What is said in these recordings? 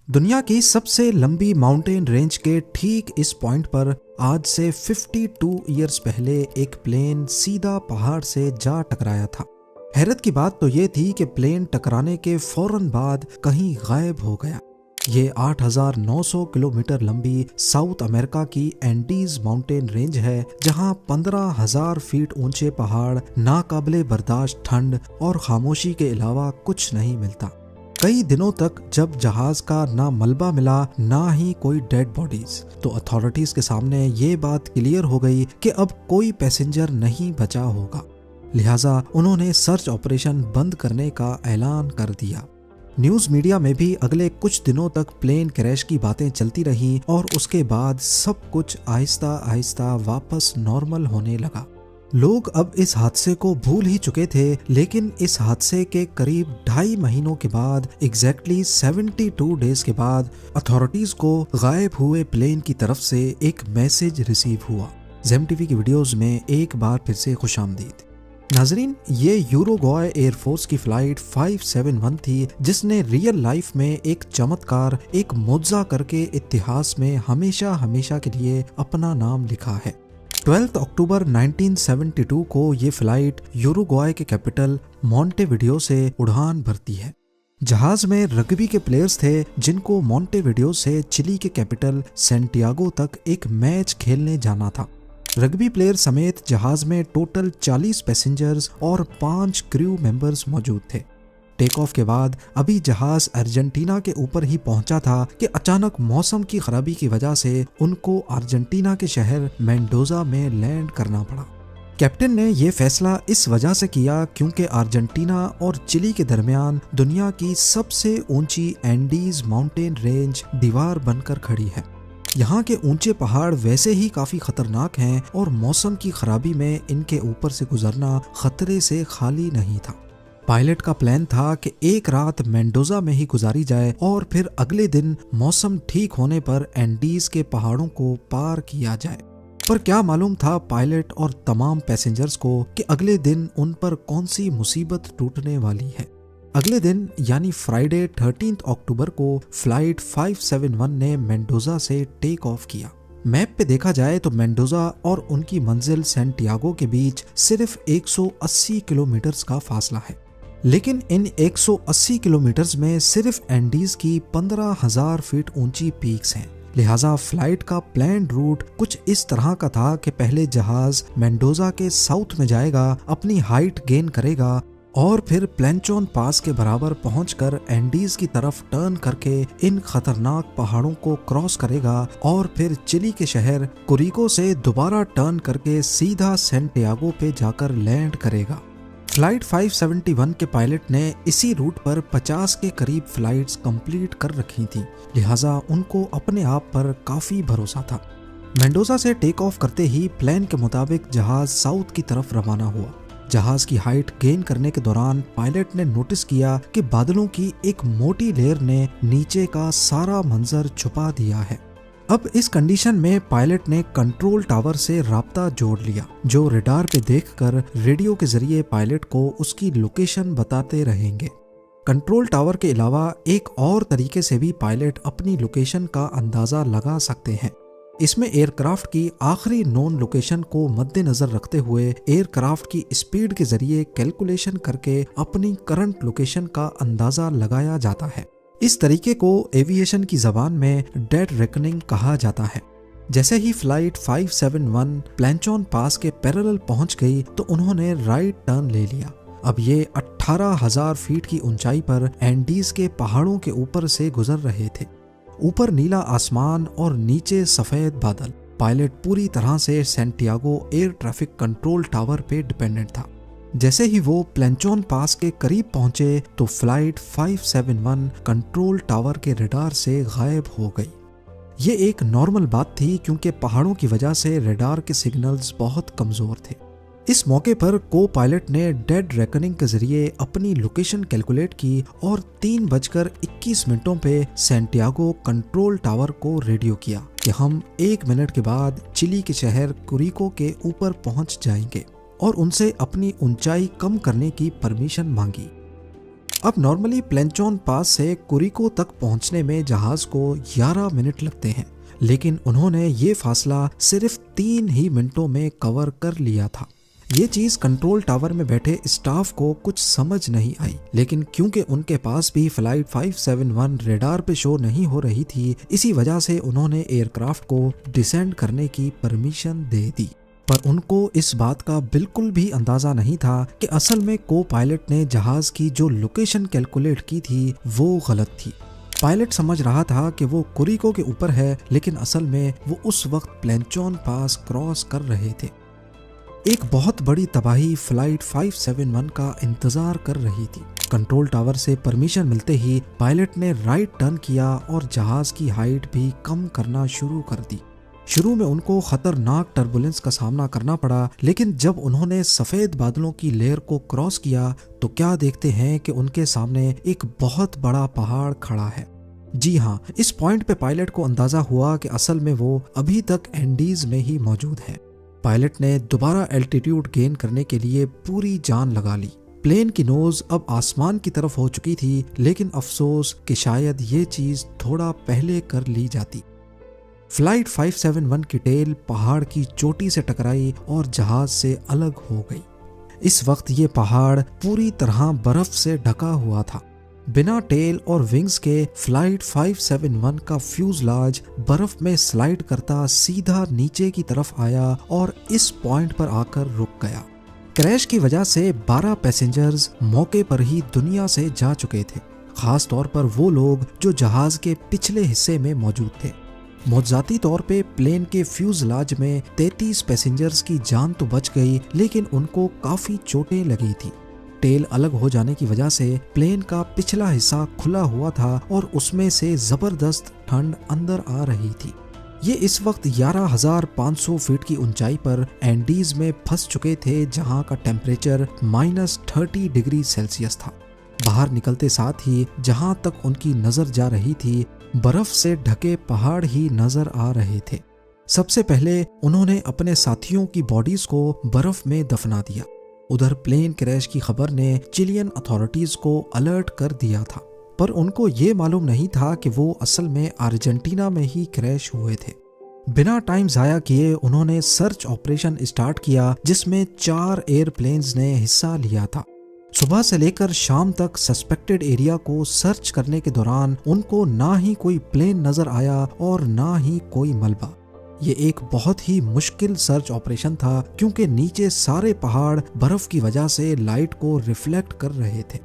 दुनिया की सबसे लंबी माउंटेन रेंज के ठीक इस पॉइंट पर आज से 52 ईयर्स पहले एक प्लेन सीधा पहाड़ से जा टकराया था। हैरत की बात तो ये थी कि प्लेन टकराने के फौरन बाद कहीं गायब हो गया। ये 8,900 किलोमीटर लंबी साउथ अमेरिका की एंडीज माउंटेन रेंज है, जहां 15,000 फीट ऊंचे पहाड़, नाकाबिले बर्दाश्त ठंड और खामोशी के अलावा कुछ नहीं मिलता। कई दिनों तक जब जहाज का ना मलबा मिला ना ही कोई डेड बॉडीज, तो अथॉरिटीज के सामने ये बात क्लियर हो गई कि अब कोई पैसेंजर नहीं बचा होगा। लिहाजा उन्होंने सर्च ऑपरेशन बंद करने का ऐलान कर दिया। न्यूज मीडिया में भी अगले कुछ दिनों तक प्लेन क्रैश की बातें चलती रहीं और उसके बाद सब कुछ आहिस्ता आहिस्ता वापस नॉर्मल होने लगा। लोग अब इस हादसे को भूल ही चुके थे, लेकिन इस हादसे के करीब 2.5 महीनों के बाद, एग्जैक्टली 72 डेज के बाद, अथॉरिटीज को गायब हुए प्लेन की तरफ से एक मैसेज रिसीव हुआ। जेम टीवी की वीडियोस में एक बार फिर से खुशामदीद। नाजरीन, ये यूरुग्वाय एयरफोर्स की फ्लाइट 571 थी, जिसने रियल लाइफ में एक चमत्कार, एक मुआवजा करके इतिहास में हमेशा हमेशा के लिए अपना नाम लिखा है। 12 अक्टूबर 1972 को ये फ्लाइट यूरुग्वाय के कैपिटल मॉन्टेविडियो से उड़ान भरती है। जहाज में रग्बी के प्लेयर्स थे, जिनको मॉन्टेविडियो से चिली के कैपिटल सैंटियागो तक एक मैच खेलने जाना था। रग्बी प्लेयर समेत जहाज में टोटल 40 पैसेंजर्स और 5 क्रू मेंबर्स मौजूद थे। टेक ऑफ के बाद अभी जहाज अर्जेंटीना के ऊपर ही पहुंचा था कि अचानक मौसम की खराबी की वजह से उनको अर्जेंटीना के शहर मेंडोजा में लैंड करना पड़ा। कैप्टन ने यह फैसला इस वजह से किया क्योंकि अर्जेंटीना और चिली के दरमियान दुनिया की सबसे ऊंची एंडीज माउंटेन रेंज दीवार बनकर खड़ी है। यहाँ के ऊंचे पहाड़ वैसे ही काफी खतरनाक हैं और मौसम की खराबी में इनके ऊपर से गुजरना खतरे से खाली नहीं था। पायलट का प्लान था कि एक रात मेंडोजा में ही गुजारी जाए और फिर अगले दिन मौसम ठीक होने पर एंडीज के पहाड़ों को पार किया जाए। पर क्या मालूम था पायलट और तमाम पैसेंजर्स को कि अगले दिन उन पर कौन सी मुसीबत टूटने वाली है। अगले दिन यानी फ्राइडे 13 अक्टूबर को फ्लाइट 571 ने मेंडोजा से टेक ऑफ किया। मैप पे देखा जाए तो मेंडोजा और उनकी मंजिल सैंटियागो के बीच सिर्फ 180 किलोमीटर का फासला है, लेकिन इन 180 किलोमीटर्स में सिर्फ एंडीज की 15,000 फीट ऊंची पीक्स हैं। लिहाजा फ्लाइट का प्लान रूट कुछ इस तरह का था कि पहले जहाज मेंडोजा के साउथ में जाएगा, अपनी हाइट गेन करेगा और फिर प्लेंचोन पास के बराबर पहुंचकर एंडीज की तरफ टर्न करके इन खतरनाक पहाड़ों को क्रॉस करेगा और फिर चिली के शहर कुरिको से दोबारा टर्न करके सीधा सैंटियागो पे जाकर लैंड करेगा। फ्लाइट 571 के पायलट ने इसी रूट पर 50 के करीब फ्लाइट्स कंप्लीट कर रखी थी, लिहाजा उनको अपने आप पर काफी भरोसा था। मेंडोजा से टेक ऑफ करते ही प्लान के मुताबिक जहाज साउथ की तरफ रवाना हुआ। जहाज की हाइट गेन करने के दौरान पायलट ने नोटिस किया कि बादलों की एक मोटी लेयर ने नीचे का सारा मंजर छुपा दिया है। अब इस कंडीशन में पायलट ने कंट्रोल टावर से राब्ता जोड़ लिया, जो रडार पे देखकर रेडियो के जरिए पायलट को उसकी लोकेशन बताते रहेंगे। कंट्रोल टावर के अलावा एक और तरीके से भी पायलट अपनी लोकेशन का अंदाजा लगा सकते हैं। इसमें एयरक्राफ्ट की आखिरी नोन लोकेशन को मद्देनजर रखते हुए एयरक्राफ्ट की स्पीड के जरिए कैलकुलेशन करके अपनी करंट लोकेशन का अंदाजा लगाया जाता है। इस तरीके को एविएशन की जबान में डेड रेकनिंग कहा जाता है। जैसे ही फ्लाइट 571 प्लेंचोन पास के पैरेलल पहुंच गई तो उन्होंने राइट टर्न ले लिया। अब ये 18,000 फीट की ऊंचाई पर एंडीज के पहाड़ों के ऊपर से गुजर रहे थे। ऊपर नीला आसमान और नीचे सफेद बादल। पायलट पूरी तरह से Santiago air traffic control tower पे डिपेंडेंट था। जैसे ही वो प्लेंचोन पास के करीब पहुंचे तो फ्लाइट 571 कंट्रोल टावर के रडार से गायब हो गई। ये एक नॉर्मल बात थी क्योंकि पहाड़ों की वजह से रडार के सिग्नल्स बहुत कमजोर थे। इस मौके पर को पायलट ने डेड रेकनिंग के जरिए अपनी लोकेशन कैलकुलेट की और 3:21 पे सैंटियागो कंट्रोल टावर को रेडियो किया कि हम 1 मिनट के बाद चिली के शहर कुरिको के ऊपर पहुंच जाएंगे और उनसे अपनी ऊंचाई कम करने की परमिशन मांगी। अब नॉर्मली प्लेंचोन पास से कुरिको तक पहुंचने में जहाज को 11 मिनट लगते हैं, लेकिन उन्होंने ये फासला सिर्फ 3 ही मिनटों में कवर कर लिया था। ये चीज कंट्रोल टावर में बैठे स्टाफ को कुछ समझ नहीं आई, लेकिन क्योंकि उनके पास भी फ्लाइट 571 रेडार पे शो नहीं हो रही थी, इसी वजह से उन्होंने एयरक्राफ्ट को डिसेंड करने की परमिशन दे दी। पर उनको इस बात का बिल्कुल भी अंदाजा नहीं था कि असल में को पायलट ने जहाज की जो लोकेशन कैलकुलेट की थी वो गलत थी। पायलट समझ रहा था कि वो कुरिको के ऊपर है, लेकिन असल में वो उस वक्त प्लेंचोन पास क्रॉस कर रहे थे। एक बहुत बड़ी तबाही फ्लाइट 571 का इंतजार कर रही थी। कंट्रोल टावर से परमिशन मिलते ही पायलट ने राइट टर्न किया और जहाज की हाइट भी कम करना शुरू कर दी। शुरू में उनको खतरनाक टर्बुलेंस का सामना करना पड़ा, लेकिन जब उन्होंने सफेद बादलों की लेयर को क्रॉस किया तो क्या देखते हैं कि उनके सामने एक बहुत बड़ा पहाड़ खड़ा है। जी हाँ, इस पॉइंट पे पायलट को अंदाजा हुआ कि असल में वो अभी तक एंडीज में ही मौजूद है। पायलट ने दोबारा एल्टीट्यूड गेन करने के लिए पूरी जान लगा ली। प्लेन की नोज अब आसमान की तरफ हो चुकी थी, लेकिन अफसोस कि शायद ये चीज थोड़ा पहले कर ली जाती। फ्लाइट 571 की टेल पहाड़ की चोटी से टकराई और जहाज से अलग हो गई। इस वक्त ये पहाड़ पूरी तरह बर्फ से ढका हुआ था। बिना टेल और विंग्स के फ्लाइट 571 का फ्यूजलाज बर्फ में स्लाइड करता सीधा नीचे की तरफ आया और इस पॉइंट पर आकर रुक गया। क्रैश की वजह से 12 पैसेंजर्स मौके पर ही दुनिया से जा चुके थे, खास तौर पर वो लोग जो जहाज के पिछले हिस्से में मौजूद थे। मौजाती तौर पे प्लेन के फ्यूजलाज में 33 पैसेंजर्स की जान तो बच गई, लेकिन उनको काफी चोटें लगी थी। टेल अलग हो जाने की वजह से प्लेन का पिछला हिस्सा खुला हुआ था और उसमें से जबरदस्त ठंड अंदर आ रही थी। ये इस वक्त 11,500 फीट की ऊंचाई पर एंडीज में फंस चुके थे, जहां का टेम्परेचर -30 डिग्री सेल्सियस था। बाहर निकलते साथ ही जहां तक उनकी नजर जा रही थी, बर्फ से ढके पहाड़ ही नजर आ रहे थे। सबसे पहले उन्होंने अपने साथियों की बॉडीज को बर्फ में दफना दिया। उधर प्लेन क्रैश की खबर ने चिलियन अथॉरिटीज को अलर्ट कर दिया था, पर उनको ये मालूम नहीं था कि वो असल में अर्जेंटीना में ही क्रैश हुए थे। बिना टाइम जाया किए उन्होंने सर्च ऑपरेशन स्टार्ट किया, जिसमें 4 एयरप्लेन्स ने हिस्सा लिया था। सुबह से लेकर शाम तक सस्पेक्टेड एरिया को सर्च करने के दौरान उनको ना ही कोई प्लेन नजर आया और ना ही कोई मलबा। ये एक बहुत ही मुश्किल सर्च ऑपरेशन था, क्योंकि नीचे सारे पहाड़ बर्फ की वजह से लाइट को रिफ्लेक्ट कर रहे थे।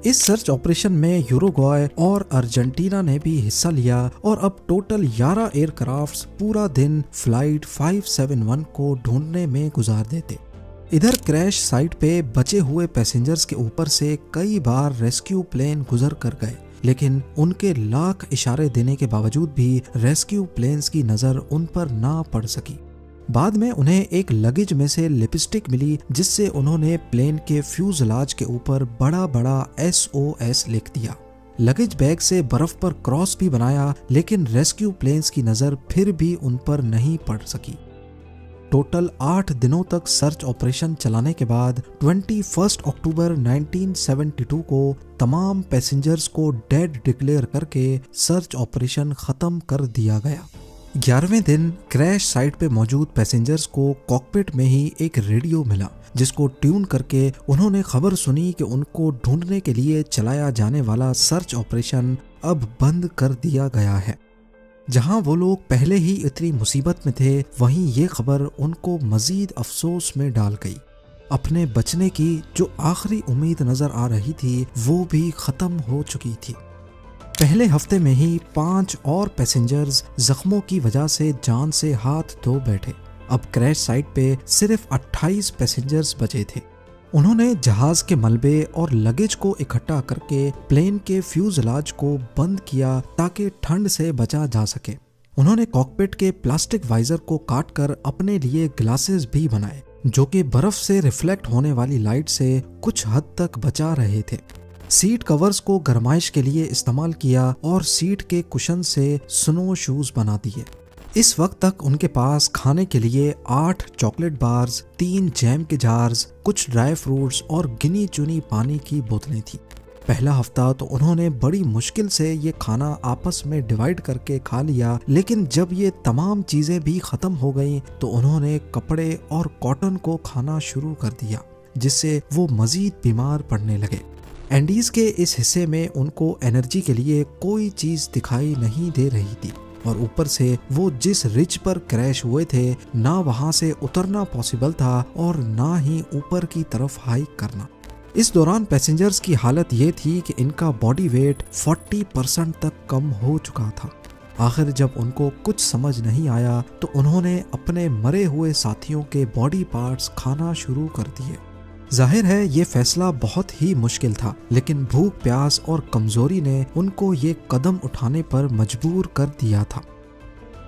इस सर्च ऑपरेशन में यूरुग्वाय और अर्जेंटीना ने भी हिस्सा लिया और अब टोटल 11 एयरक्राफ्ट्स पूरा दिन फ्लाइट 571 को ढूंढने में गुजार देते। इधर क्रैश साइट पे बचे हुए पैसेंजर्स के ऊपर से कई बार रेस्क्यू प्लेन गुजर कर गए, लेकिन उनके लाख इशारे देने के बावजूद भी रेस्क्यू प्लेन्स की नजर उन पर ना पड़ सकी। बाद में उन्हें एक लगेज में से लिपस्टिक मिली, जिससे उन्होंने प्लेन के फ्यूजलाज के ऊपर बड़ा बड़ा SOS लिख दिया। लगेज बैग से बर्फ पर क्रॉस भी बनाया, लेकिन रेस्क्यू प्लेन्स की नजर फिर भी उन पर नहीं पड़ सकी। टोटल 8 दिनों तक सर्च ऑपरेशन चलाने के बाद 21 अक्टूबर 1972 को तमाम पैसेंजर्स को डेड डिक्लेयर करके सर्च ऑपरेशन खत्म कर दिया गया। 11वें दिन क्रैश साइट पे मौजूद पैसेंजर्स को कॉकपिट में ही एक रेडियो मिला, जिसको ट्यून करके उन्होंने खबर सुनी कि उनको ढूंढने के लिए चलाया जाने वाला सर्च ऑपरेशन अब बंद कर दिया गया है। जहां वो लोग पहले ही इतनी मुसीबत में थे, वहीं ये खबर उनको मजीद अफसोस में डाल गई। अपने बचने की जो आखिरी उम्मीद नजर आ रही थी, वो भी खत्म हो चुकी थी। पहले हफ्ते में ही 5 और पैसेंजर्स जख्मों की वजह से जान से हाथ धो बैठे। अब क्रैश साइट पे सिर्फ 28 पैसेंजर्स बचे थे। उन्होंने जहाज के मलबे और लगेज को इकट्ठा करके प्लेन के फ्यूजलाज को बंद किया ताकि ठंड से बचा जा सके। उन्होंने कॉकपिट के प्लास्टिक वाइजर को काटकर अपने लिए ग्लासेस भी बनाए, जो कि बर्फ से रिफ्लेक्ट होने वाली लाइट से कुछ हद तक बचा रहे थे। सीट कवर्स को गरमाइश के लिए इस्तेमाल किया और सीट के कुशन से स्नो शूज बना दिए। इस वक्त तक उनके पास खाने के लिए 8 चॉकलेट बार्स, 3 जैम के जार्स, कुछ ड्राई फ्रूट्स और गिनी चुनी पानी की बोतलें थी। पहला हफ्ता तो उन्होंने बड़ी मुश्किल से ये खाना आपस में डिवाइड करके खा लिया, लेकिन जब ये तमाम चीजें भी खत्म हो गईं तो उन्होंने कपड़े और कॉटन को खाना शुरू कर दिया, जिससे वो मजीद बीमार पड़ने लगे। एंडीज के इस हिस्से में उनको एनर्जी के लिए कोई चीज दिखाई नहीं दे रही थी और ऊपर से वो जिस रिज पर क्रैश हुए थे ना वहां से उतरना पॉसिबल था और ना ही ऊपर की तरफ हाइक करना। इस दौरान पैसेंजर्स की हालत ये थी कि इनका बॉडी वेट 40% तक कम हो चुका था। आखिर जब उनको कुछ समझ नहीं आया तो उन्होंने अपने मरे हुए साथियों के बॉडी पार्ट्स खाना शुरू कर दिए। जाहिर है ये फैसला बहुत ही मुश्किल था, लेकिन भूख, प्यास और कमजोरी ने उनको ये कदम उठाने पर मजबूर कर दिया था।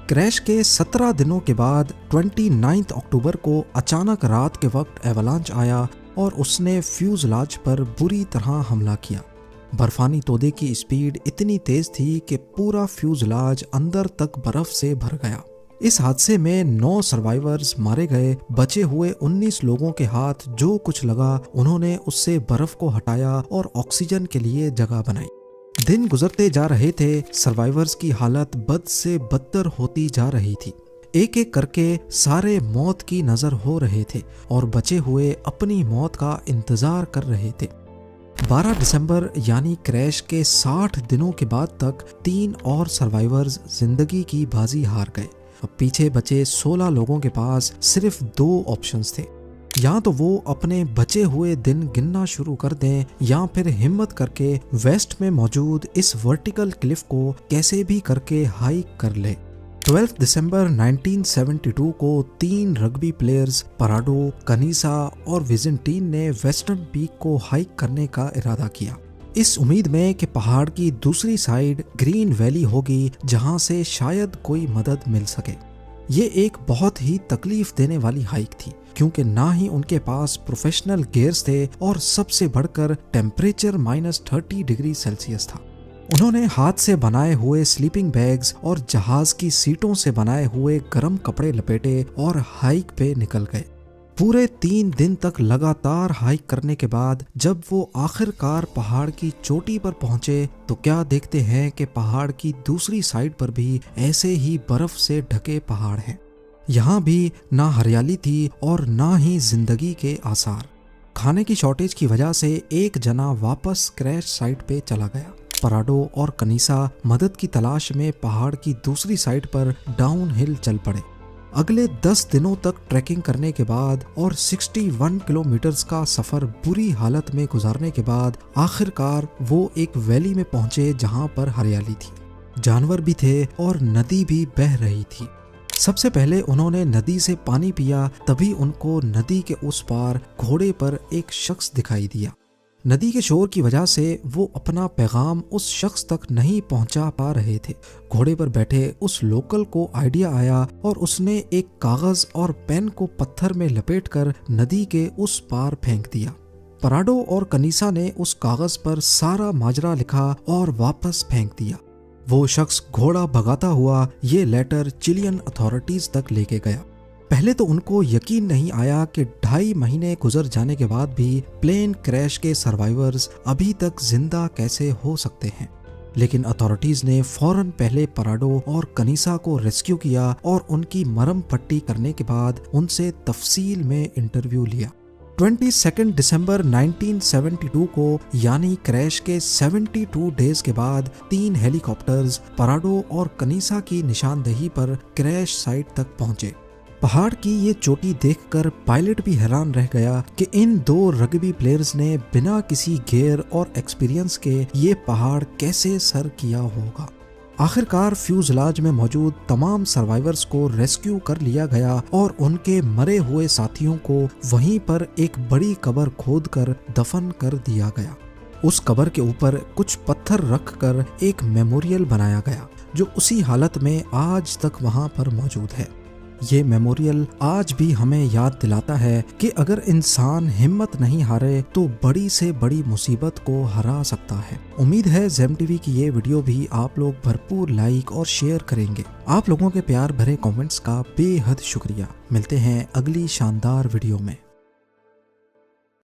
क्रैश के 17 दिनों के बाद 29 अक्टूबर को अचानक रात के वक्त एवलांच आया और उसने फ्यूजलाज पर बुरी तरह हमला किया। बर्फानी तोदे की स्पीड इतनी तेज थी कि पूरा फ्यूजलाज अंदर तक बर्फ से भर गया। इस हादसे में 9 सर्वाइवर्स मारे गए। बचे हुए 19 लोगों के हाथ जो कुछ लगा उन्होंने उससे बर्फ को हटाया और ऑक्सीजन के लिए जगह बनाई। दिन गुजरते जा रहे थे, सर्वाइवर्स की हालत बद से बदतर होती जा रही थी। एक एक करके सारे मौत की नजर हो रहे थे और बचे हुए अपनी मौत का इंतजार कर रहे थे। 12 दिसंबर यानी क्रैश के 60 दिनों के बाद तक 3 और सर्वाइवर्स जिंदगी की बाजी हार गए। अब पीछे बचे 16 लोगों के पास सिर्फ 2 ऑप्शंस थे, या तो वो अपने बचे हुए दिन गिनना शुरू कर दें या फिर हिम्मत करके वेस्ट में मौजूद इस वर्टिकल क्लिफ को कैसे भी करके हाइक कर ले। 12 दिसंबर 1972 को 3 रग्बी प्लेयर्स पराडो, कनीसा और विजेंटीन ने वेस्टर्न पीक को हाइक करने का इरादा किया, इस उम्मीद में कि पहाड़ की दूसरी साइड ग्रीन वैली होगी जहां से शायद कोई मदद मिल सके। ये एक बहुत ही तकलीफ देने वाली हाइक थी, क्योंकि ना ही उनके पास प्रोफेशनल गियर्स थे और सबसे बढ़कर टेम्परेचर -30 डिग्री सेल्सियस था। उन्होंने हाथ से बनाए हुए स्लीपिंग बैग्स और जहाज की सीटों से बनाए हुए गर्म कपड़े लपेटे और हाइक पे निकल गए। पूरे 3 दिन तक लगातार हाइक करने के बाद जब वो आखिरकार पहाड़ की चोटी पर पहुंचे तो क्या देखते हैं कि पहाड़ की दूसरी साइड पर भी ऐसे ही बर्फ से ढके पहाड़ हैं। यहाँ भी ना हरियाली थी और ना ही जिंदगी के आसार। खाने की शॉर्टेज की वजह से एक जना वापस क्रैश साइट पे चला गया। पराडो और कनीसा मदद की तलाश में पहाड़ की दूसरी साइड पर डाउन हिल चल पड़े। अगले 10 दिनों तक ट्रैकिंग करने के बाद और 61 किलोमीटर्स का सफर बुरी हालत में गुजारने के बाद आखिरकार वो एक वैली में पहुंचे जहां पर हरियाली थी, जानवर भी थे और नदी भी बह रही थी। सबसे पहले उन्होंने नदी से पानी पिया, तभी उनको नदी के उस पार घोड़े पर एक शख्स दिखाई दिया। नदी के शोर की वजह से वो अपना पैगाम उस शख्स तक नहीं पहुंचा पा रहे थे। घोड़े पर बैठे उस लोकल को आइडिया आया और उसने एक कागज और पेन को पत्थर में लपेटकर नदी के उस पार फेंक दिया। पराडो और कनीसा ने उस कागज पर सारा माजरा लिखा और वापस फेंक दिया। वो शख्स घोड़ा भगाता हुआ ये लेटर चिलियन अथॉरिटीज तक लेके गया। पहले तो उनको यकीन नहीं आया कि 2.5 महीने गुजर जाने के बाद भी प्लेन क्रैश के सर्वाइवर्स अभी तक जिंदा कैसे हो सकते हैं, लेकिन अथॉरिटीज ने फौरन पहले पराडो और कनीसा को रेस्क्यू किया और उनकी मरहम पट्टी करने के बाद उनसे तफसील में इंटरव्यू लिया। 22 दिसंबर 1972 को यानी क्रैश के 72 डेज के बाद 3 हेलीकॉप्टर्स पराडो और कनीसा की निशानदेही पर क्रैश साइट तक पहुंचे। पहाड़ की ये चोटी देखकर पायलट भी हैरान रह गया कि इन 2 रग्बी प्लेयर्स ने बिना किसी गियर और एक्सपीरियंस के ये पहाड़ कैसे सर किया होगा। आखिरकार फ्यूजलाज में मौजूद तमाम सर्वाइवर्स को रेस्क्यू कर लिया गया और उनके मरे हुए साथियों को वहीं पर एक बड़ी कब्र खोदकर दफन कर दिया गया। उस कब्र के ऊपर कुछ पत्थर रखकर एक मेमोरियल बनाया गया जो उसी हालत में आज तक वहां पर मौजूद है। ये मेमोरियल आज भी हमें याद दिलाता है कि अगर इंसान हिम्मत नहीं हारे तो बड़ी से बड़ी मुसीबत को हरा सकता है। उम्मीद है ज़ेम टीवी की ये वीडियो भी आप लोग भरपूर लाइक और शेयर करेंगे। आप लोगों के प्यार भरे कमेंट्स का बेहद शुक्रिया। मिलते हैं अगली शानदार वीडियो में।